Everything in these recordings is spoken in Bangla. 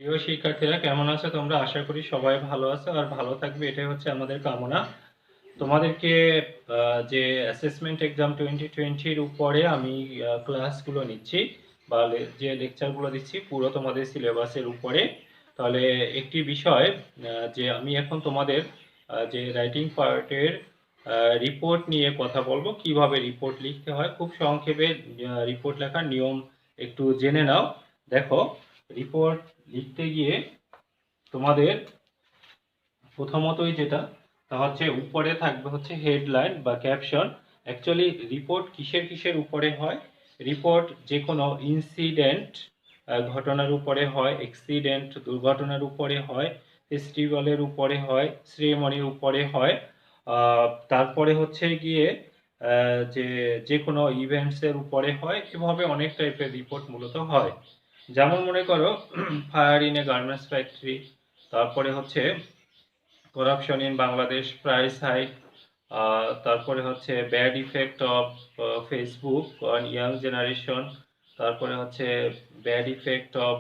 প্রিয় শিক্ষার্থীরা কেমন আছো তোমরা? আশা করি সবাই ভালো আছো আর ভালো থাকবে, এটাই হচ্ছে আমাদের কামনা। তোমাদেরকে যে অ্যাসেসমেন্ট এক্সাম 2020-র উপরে আমি ক্লাসগুলো নিচ্ছি বা যে লেকচারগুলো দিচ্ছি পুরো তোমাদের সিলেবাসের উপরে। তাহলে একটি বিষয় যে আমি এখন তোমাদের যে রাইটিং পার্টের রিপোর্ট নিয়ে কথা বলবো, কিভাবে রিপোর্ট লিখতে হয়। খুব সংক্ষেপে রিপোর্ট লেখার নিয়ম একটু জেনে নাও। দেখো, রিপোর্ট লিখতে গিয়ে তোমাদের প্রথমতই যেটা তা হচ্ছে উপরে থাকবে হচ্ছে হেডলাইন বা ক্যাপশন। অ্যাকচুয়ালি রিপোর্ট কিসের কিসের উপরে হয়? রিপোর্ট যে কোনো ইনসিডেন্ট ঘটনার উপরে হয়, অ্যাক্সিডেন্ট দুর্ঘটনার উপরে হয়, ফেস্টিভ্যালের উপরে হয়, সেরেমনির উপরে হয়। তারপরে হচ্ছে গিয়ে যে যে কোনো ইভেন্টসের উপরে হয়। এভাবে অনেক টাইপের রিপোর্ট মূলত হয়। যেমন মনে করো fire in a garments factory, তারপরে হচ্ছে corruption in Bangladesh, price hike, তারপরে হচ্ছে bad effect of Facebook on young generation, তারপরে হচ্ছে bad effect of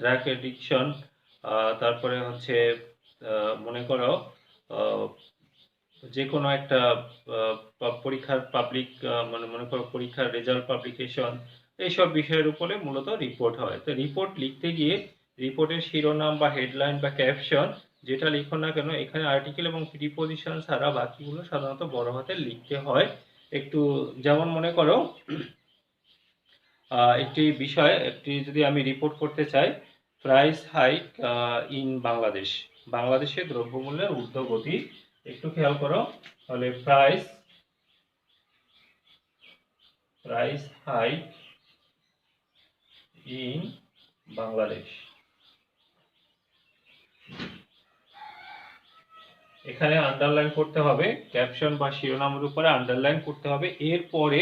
drug addiction, তারপরে হচ্ছে মনে করো আহ, যে কোনো একটা পরীক্ষার পাবলিক মানে মনে করো পরীক্ষার রেজাল্ট পাবলিকেশন, এইসব বিষয়ের উপরে মূলত রিপোর্ট হয়। তো রিপোর্ট লিখতে গিয়ে রিপোর্টের শিরোনাম বা হেডলাইন বা ক্যাপশন যেটা লিখো না কেন, এখানে আর্টিকেল এবং প্রিপজিশন ছাড়া বাকিগুলো সাধারণত বড় হাতে লিখতে হয়। একটু যেমন মনে করো একটি বিষয়, একটি যদি আমি রিপোর্ট করতে চাই, প্রাইস হাইক ইন বাংলাদেশ, বাংলাদেশে দ্রব্যমূল্যের ঊর্ধ্বগতি, একটু খেয়াল করো। তাহলে প্রাইস হাইক ইন বাংলাদেশ, এখানে আন্ডারলাইন করতে হবে, ক্যাপশন বা শিরোনামের উপরে আন্ডারলাইন করতে হবে। এরপরে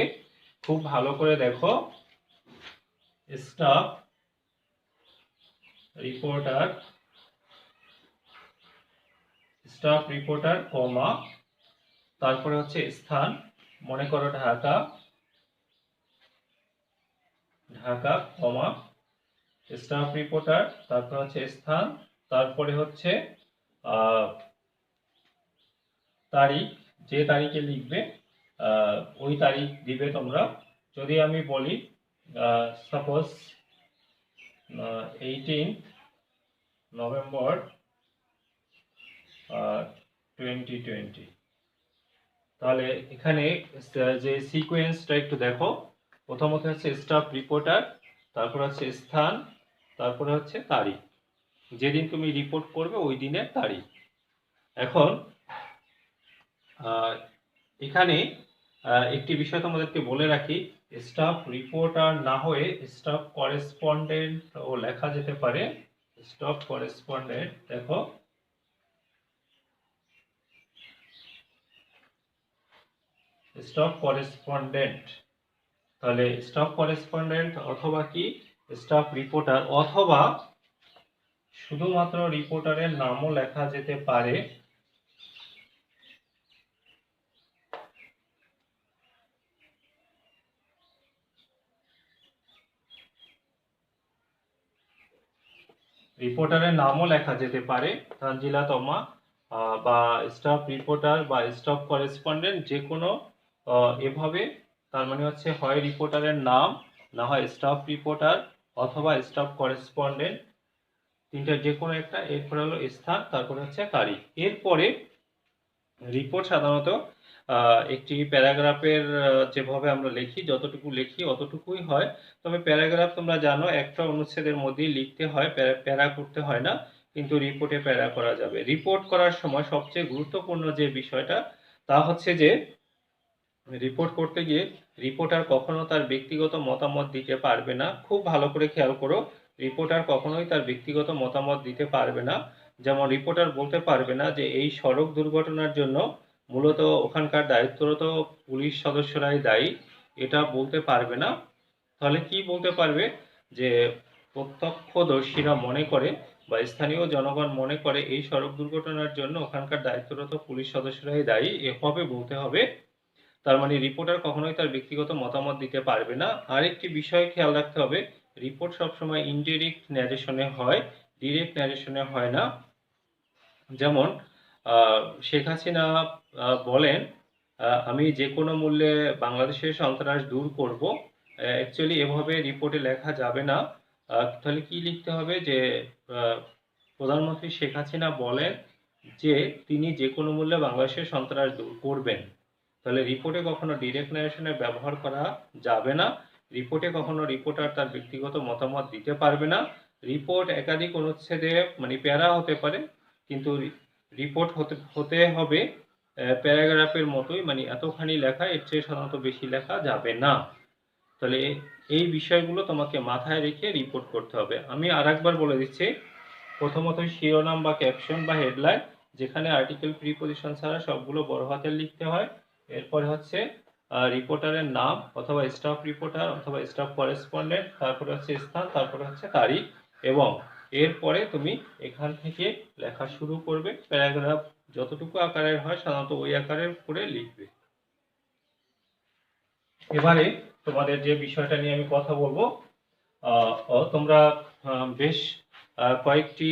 খুব ভালো করে দেখো, স্টাফ রিপোর্টার, স্টাফ রিপোর্টার কমা, তারপরে হচ্ছে স্থান, মনে করো ঢাকা, ঢাকা কমা স্টাফ রিপোর্টার, তারপর হচ্ছে স্থান, তারপরে হচ্ছে তারিখ, যে তারিখে লিখবে ওই তারিখ দিবে তোমরা। যদি আমি বলি সাপোজ 18 নভেম্বর 2020, তাহলে এখানে যে সিকোয়েন্সটা একটু দেখো। প্রথমত হচ্ছে স্টাফ রিপোর্টার, তারপর হচ্ছে স্থান, তারপরে হচ্ছে তারিখ, যেদিন তুমি রিপোর্ট করবে ওই দিনের তারিখ। এখন এখানে একটি বিষয় তোমাদেরকে বলে রাখি, স্টাফ রিপোর্টার না হয়ে স্টাফ করেসপন্ডেন্ট ও লেখা যেতে পারে। স্টাফ করেসপন্ডেন্ট, দেখো স্টাফ করেসপন্ডেন্ট, তাহলে স্টাফ করেসপন্ডেন্ট অথবা কি স্টাফ রিপোর্টার, অথবা শুধুমাত্র রিপোর্টারের নামও লেখা যেতে পারে। রিপোর্টারের নামও লেখা যেতে পারে, তানজিলা তমা, বা স্টাফ রিপোর্টার বা স্টাফ করেসপন্ডেন্ট, যে কোনো এভাবে। তার মানে হচ্ছে হয় রিপোর্টারের নাম, না হয় স্টাফ রিপোর্টার অথবা স্টাফ করেসপন্ডেন্ট, তিনটার যে কোনো একটা। এরপরে হলো স্থান, তারপরে হচ্ছে তারিখ। এরপরে রিপোর্ট সাধারণত একটি প্যারাগ্রাফের যেভাবে আমরা লিখি, যতটুকু লিখি অতটুকুই হয়। তবে প্যারাগ্রাফ তোমরা জানো একটা অনুচ্ছেদের মধ্যেই লিখতে হয়, প্যারা করতে হয় না, কিন্তু রিপোর্টে প্যারা করা যাবে। রিপোর্ট করার সময় সবচেয়ে গুরুত্বপূর্ণ যে বিষয়টা তা হচ্ছে যে রিপোর্ট করতে গিয়ে রিপোর্টার কখনো তার ব্যক্তিগত মতামত দিতে পারবে না। খুব ভালো করে খেয়াল করো, রিপোর্টার কখনোই তার ব্যক্তিগত মতামত দিতে পারবে না। যেমন রিপোর্টার বলতে পারবে না যে এই সড়ক দুর্ঘটনার জন্য মূলত ওখানকার দায়িত্বরত পুলিশ সদস্যরাই দায়ী, এটা বলতে পারবে না। তাহলে কি বলতে পারবে? যে প্রত্যক্ষদর্শীরা মনে করে বা স্থানীয় জনগণ মনে করে এই সড়ক দুর্ঘটনার জন্য ওখানকার দায়িত্বরত পুলিশ সদস্যরাই দায়ী, এভাবে বলতে হবে। তার মানে রিপোর্টার কখনোই তার ব্যক্তিগত মতামত দিতে পারবে না। আরেকটি বিষয় খেয়াল রাখতে হবে, রিপোর্ট সবসময় ইনডিরেক্ট ন্যারেশনে হয়, ডিরেক্ট ন্যারেশনে হয় না। যেমন শেখ হাসিনা বলেন, আমি যে কোনো মূল্যে বাংলাদেশের সন্ত্রাস দূর করব। অ্যাকচুয়ালি এভাবে রিপোর্টে লেখা যাবে না। তাহলে কি লিখতে হবে যে প্রধানমন্ত্রী শেখ হাসিনা বলেন যে তিনি যে কোনো মূল্যে বাংলাদেশের সন্ত্রাস দূর করবেন। তাহলে রিপোর্টে কখনো ডিরেক্ট ন্যারেশনের ব্যবহার করা যাবে না। রিপোর্টে কখনো রিপোর্টার তার ব্যক্তিগত মতামত দিতে পারবে না। রিপোর্ট একাধিক অনুচ্ছেদে মানে প্যারা হতে পারে, কিন্তু রিপোর্ট হতে হবে প্যারাগ্রাফের মতোই, মানে এতখানি লেখা, এর চেয়ে সাধারণত বেশি লেখা যাবে না। তাহলে এই বিষয়গুলো তোমাকে মাথায় রেখে রিপোর্ট করতে হবে। আমি আরেকবার বলে দিচ্ছি, প্রথমত শিরোনাম বা ক্যাপশন বা হেডলাইন, যেখানে আর্টিকেল প্রিপজিশন ছাড়া সবগুলো বড় হাতের লিখতে হয়। এরপরে হচ্ছে রিপোর্টারের নাম অথবা স্টাফ রিপোর্টার অথবা স্টাফ করেসপন্ডেন্ট, তারপরে হচ্ছে স্থান, তারপরে হচ্ছে তারিখ, এবং এরপরে তুমি এখান থেকে লেখা শুরু করবে। প্যারাগ্রাফ যতটুকু আকারের হয় সাধারণত ওই আকারের করে লিখবে। এবারে তোমাদের যে বিষয়টা নিয়ে আমি কথা বলবো, তোমরা বেশ কয়েকটি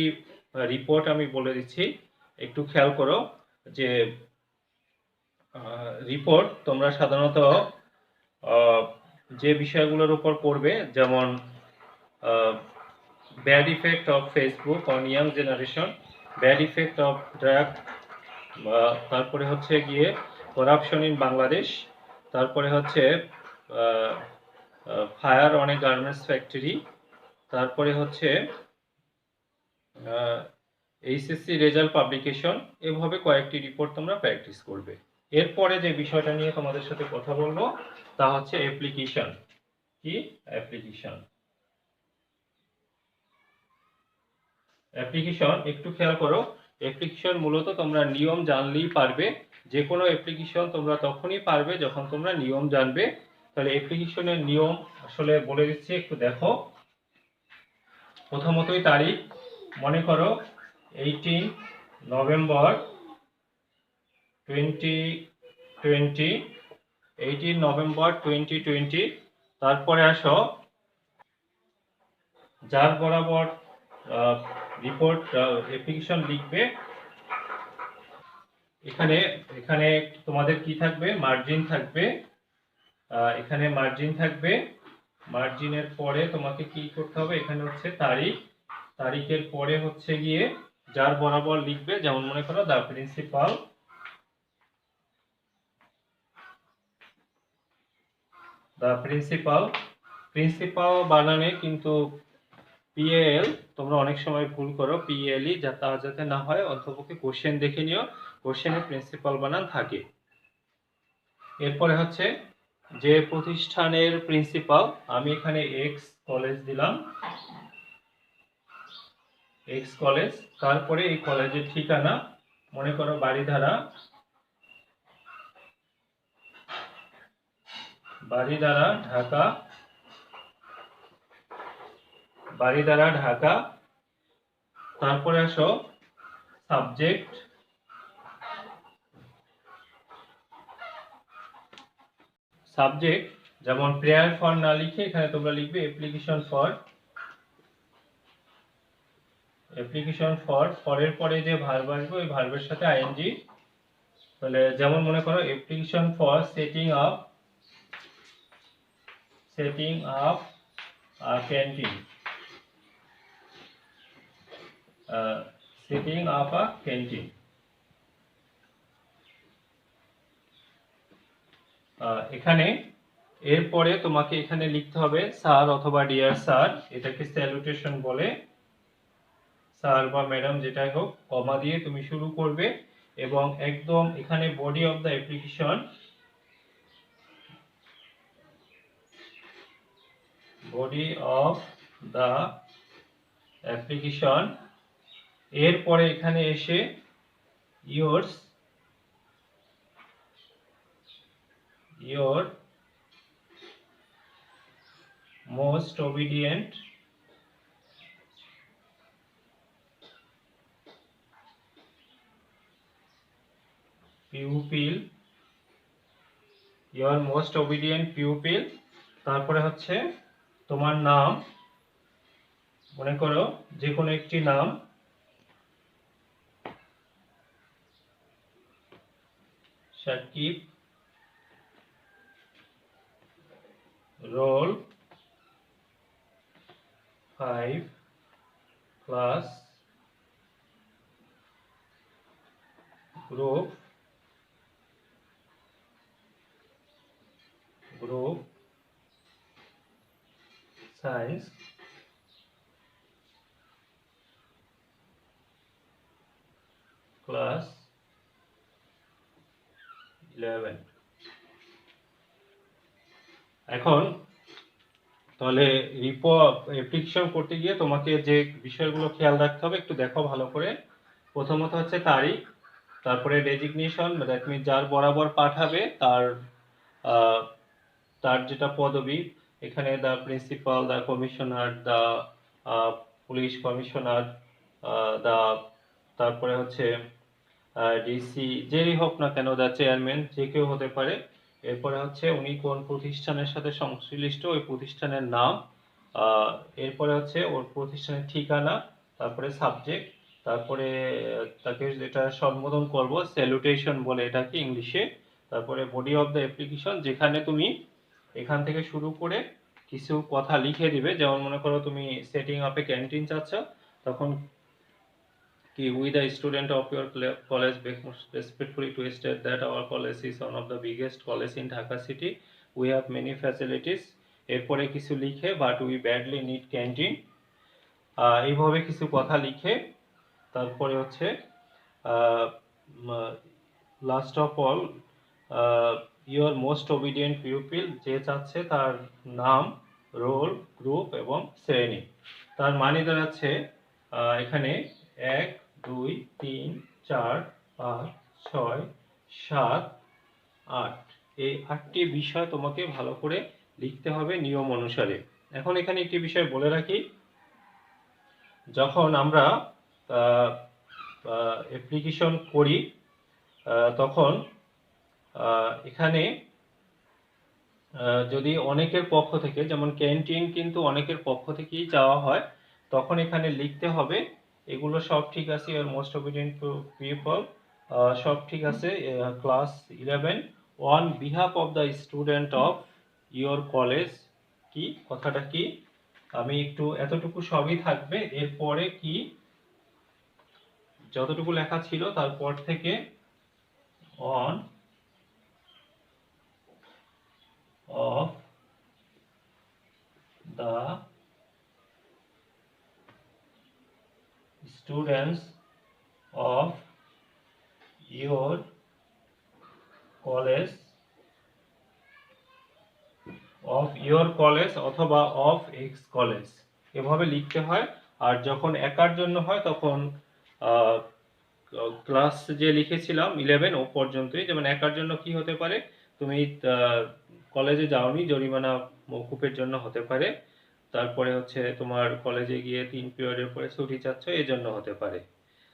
রিপোর্ট আমি বলে দিচ্ছি, একটু খেয়াল করো। যে রিপোর্ট তোমরা সাধারণত যে বিষয়গুলোর উপর পড়বে, যেমন bad effect of Facebook on young generation, bad effect of drug, তারপরে হচ্ছে গিয়ে করাপশন ইন বাংলাদেশ, তারপরে হচ্ছে fire on a garments factory, তারপরে হচ্ছে এইচএসসি রেজাল্ট পাবলিকেশন। এভাবে কয়েকটি রিপোর্ট তোমরা প্র্যাকটিস করবে। এরপরে যে বিষয়টা নিয়ে তোমাদের সাথে কথা বলবো তা হচ্ছে অ্যাপ্লিকেশন। কি অ্যাপ্লিকেশন? অ্যাপ্লিকেশন একটু খেয়াল করো। অ্যাপ্লিকেশন মূলত তোমরা নিয়ম জানলেই পারবে। যে কোনো অ্যাপ্লিকেশন তোমরা তখনই পারবে যখন তোমরা নিয়ম জানবে। তাহলে অ্যাপ্লিকেশনের নিয়ম আসলে বলে দিচ্ছি, একটু দেখো। প্রথমতই তারিখ, মনে করো 18 নভেম্বর 2020, 18 নভেম্বর 2020। তারপরে আসো যার বরাবর রিপোর্ট অ্যাপ্লিকেশন লিখবে, এখানে এখানে তোমাদের কি থাকবে, মার্জিন থাকবে। এখানে মার্জিন থাকবে। মার্জিনের পরে তোমাকে কি করতে হবে, এখানে হচ্ছে তারিখ, তারিখের পরে হচ্ছে গিয়ে যার বরাবর লিখবে। যেমন মনে করো the principal, the principal. Principal বানানে কিন্তু পিএল তোমরা অনেক সময় ভুল করো, পিএলই তা যাতে না হয় অন্তপক্ষে কোশ্চেন দেখে নিও, কোশ্চেনে প্রিন্সিপাল বানান থাকে। এরপরে হচ্ছে যে প্রতিষ্ঠানের প্রিন্সিপাল, আমি এখানে এক্স কলেজ দিলাম, এক্স কলেজ। তারপরে এই কলেজের ঠিকানা, মনে করো বাড়িধারা, বাড়িধারা ঢাকা, বাড়িধারা ঢাকা। তারপরে আসো সাবজেক্ট, সাবজেক্ট যেমন প্রেয়ার ফর না লিখে এখানে তোমরা লিখবে অ্যাপ্লিকেশন ফর। অ্যাপ্লিকেশন ফর, ফরের পরে যে ভার্ব আসবে ওই ভার্বের সাথে আইএনজি। তাহলে যেমন মনে করো application for setting up, setting up canteen, setting up a canteen. এখানে এরপরে তোমাকে এখানে লিখতে হবে স্যার অথবা ডিয়ার স্যার, এটাকে স্যালুটেশন বলে। স্যার বা ম্যাডাম যেটাই হোক, কমা দিয়ে তুমি শুরু করবে। এবং একদম এখানে body of the application, body of the application, এরপরে এখানে এসে yours, your most obedient pupil, your most obedient pupil। তারপরে হচ্ছে তোমার নাম, মনে করো যে কোনো একটি নাম, Sakib, roll 5, class, group science, class 11। এখন তাহলে অ্যাপ্লিকেশন করতে গিয়ে তোমাকে যে বিষয়গুলো খেয়াল রাখতে হবে একটু দেখো ভালো করে। প্রথমত হচ্ছে তারিখ, তারপরে ডেজিগনেশন, দ্যাট মিনস যার বরাবর পাঠাবে তার আহ, তার যেটা পদবি, এখানে the principal, the commissioner, the police commissioner, the, তারপরে হচ্ছে ডিসি, যেই হোক না কেন, দ্য চেয়ারম্যান, যে কেউ হতে পারে। এরপরে হচ্ছে উনি কোন প্রতিষ্ঠানের সাথে সংশ্লিষ্ট, ওই প্রতিষ্ঠানের নাম, আহ, এরপরে হচ্ছে ওর প্রতিষ্ঠানের ঠিকানা, তারপরে সাবজেক্ট, তারপরে তাকে যেটা সম্বোধন করব স্যালুটেশন বলে এটাকে ইংলিশে। তারপরে বডি অফ দ্য অ্যাপ্লিকেশন, যেখানে তুমি এখান থেকে শুরু করে কিছু কথা লিখে দিবে। যেমন মনে করো তুমি সেটিং আপ এ ক্যান্টিন চাচ্ছ, তখন कि we the student of your college beg respectfully to state that our college is one of the biggest college in Dhaka city. We have many facilities. এরপরে কিছু লিখে but we badly need canteen, এইভাবে কিছু কথা লিখে তারপরে হচ্ছে last of all your most obedient pupil, যে চাচ্ছে তার নাম, রোল, গ্রুপ এবং শ্রেণী। তার মানে দাঁড়াচ্ছে এখানে 1, 2, 3, 4, 5, 6, 7, 8, এই 8টি বিষয় তোমাকে ভালো করে লিখতে হবে নিয়ম অনুসারে। এখন এখানে একটি বিষয় বলে রাখি, যখন আমরা অ্যাপ্লিকেশন করি তখন এখানে যদি অনেকের পক্ষ থেকে, যেমন ক্যান্টিন কিন্তু অনেকের পক্ষ থেকেই চাওয়া হয়, তখন এখানে লিখতে হবে এগুলো সব ঠিক আছে, ইউর মোস্ট ওবিডিয়েন্ট পিপল, সব ঠিক আছে, class 11 on behalf of the student of your college. কি কথাটা কি, আমি একটু এতটুকু সবই থাকবে, এরপরে কি যতটুকু লেখা ছিল তারপর থেকে on of the students of your college অথবা of X কলেজ, এভাবে লিখতে হয়। আর যখন একার জন্য হয় তখন ক্লাস যে লিখেছিলাম 11 ও পর্যন্তই। যেমন একার জন্য কি হতে পারে, তুমি কলেজে যাওনি, জরিমানা মওকুফের জন্য হতে পারে, তারপরে হচ্ছে তোমার কলেজে গিয়ে 3 পিরিয়ডের পরে ছুটি চাচ্ছ, এই জন্য হতে পারে।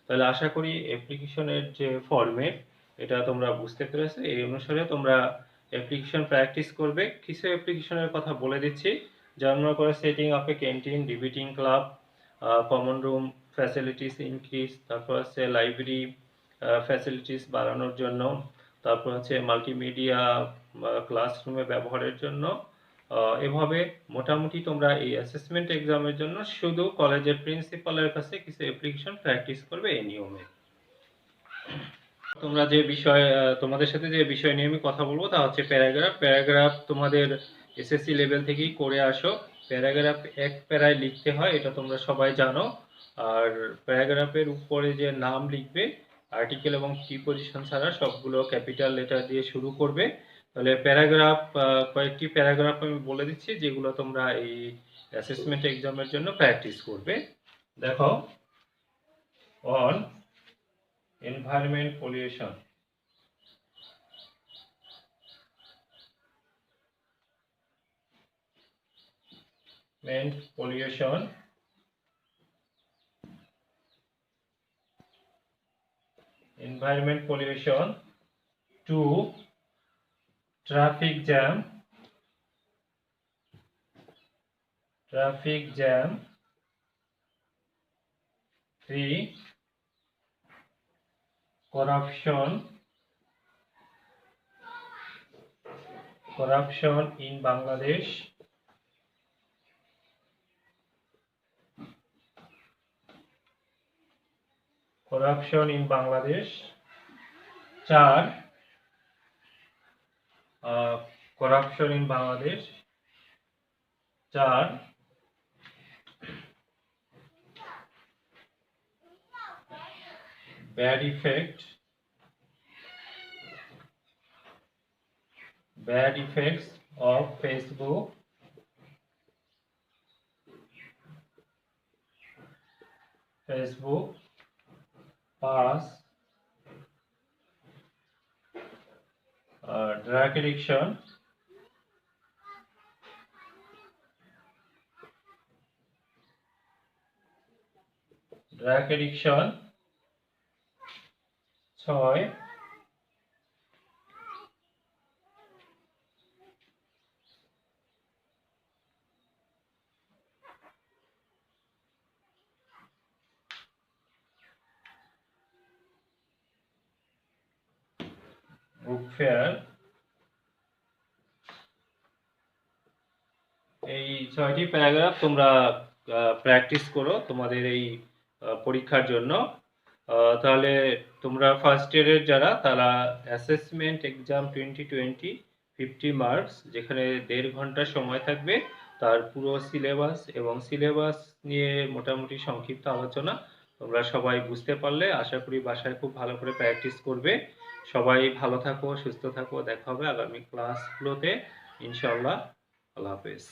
তাহলে আশা করি অ্যাপ্লিকেশনের যে ফরম্যাট এটা তোমরা বুঝতে পেরেছো, এই অনুসারে তোমরা অ্যাপ্লিকেশন প্র্যাকটিস করবে। কিছু অ্যাপ্লিকেশনের কথা বলে দিচ্ছি, যেমন মনে করো setting up a canteen, debating club, common room facilities increase, তারপর হচ্ছে লাইব্রেরি ফ্যাসিলিটিস বাড়ানোর জন্য, তারপর হচ্ছে মাল্টিমিডিয়া ক্লাসরুমে ব্যবহারের জন্য। এভাবে মোটামুটি তোমরা এই অ্যাসেসমেন্ট এক্সামের জন্য শুধু কলেজের প্রিন্সিপালের কাছে কিছু অ্যাপ্লিকেশন প্র্যাকটিস করবে এই নিয়মে। তোমরা যে বিষয় তোমাদের সাথে যে বিষয় নিয়ে আমি কথা বলবো তা হচ্ছে প্যারাগ্রাফ তোমাদের এসএসসি লেভেল থেকেই করে আসো। প্যারাগ্রাফ এক প্যারায় লিখতে হয়, এটা তোমরা সবাই জানো। আর প্যারাগ্রাফের উপরে যে নাম লিখবে, আর্টিকেল এবং প্রিপজিশন ছাড়া সবগুলো ক্যাপিটাল লেটার দিয়ে শুরু করবে। তাহলে প্যারাগ্রাফ, কয়েকটি প্যারাগ্রাফ আমি বলে দিচ্ছি যেগুলো তোমরা এই অ্যাসেসমেন্ট এক্সামের জন্য প্র্যাকটিস করবে। দেখো, on environment pollution, pollution, environment pollution, 2 traffic jam, 3 corruption in Bangladesh. Corruption in Bangladesh. 4 corruption in Bangladesh. 4 bad effects of Facebook pass drug addiction, ছয় বুক ফেয়ার। এই 6টি প্যারাগ্রাফ তোমরা প্র্যাকটিস করো তোমাদের এই পরীক্ষার জন্য। তাহলে তোমরা ফার্স্ট ইয়ারের যারা তারা অ্যাসেসমেন্ট এক্সাম 2020 50 মার্কস, যেখানে 1.5 ঘন্টা সময় থাকবে, তার পুরো সিলেবাস এবং সিলেবাস নিয়ে মোটামুটি সংক্ষিপ্ত আলোচনা তোমরা সবাই বুঝতে পারলে আশা করি বাসায় খুব ভালো করে প্র্যাকটিস করবে। সবাই ভালো থাকো, সুস্থ থাকো, দেখা হবে আগামী ক্লাসগুলোতে ইনশাআল্লাহ। আল্লাহ হাফেজ।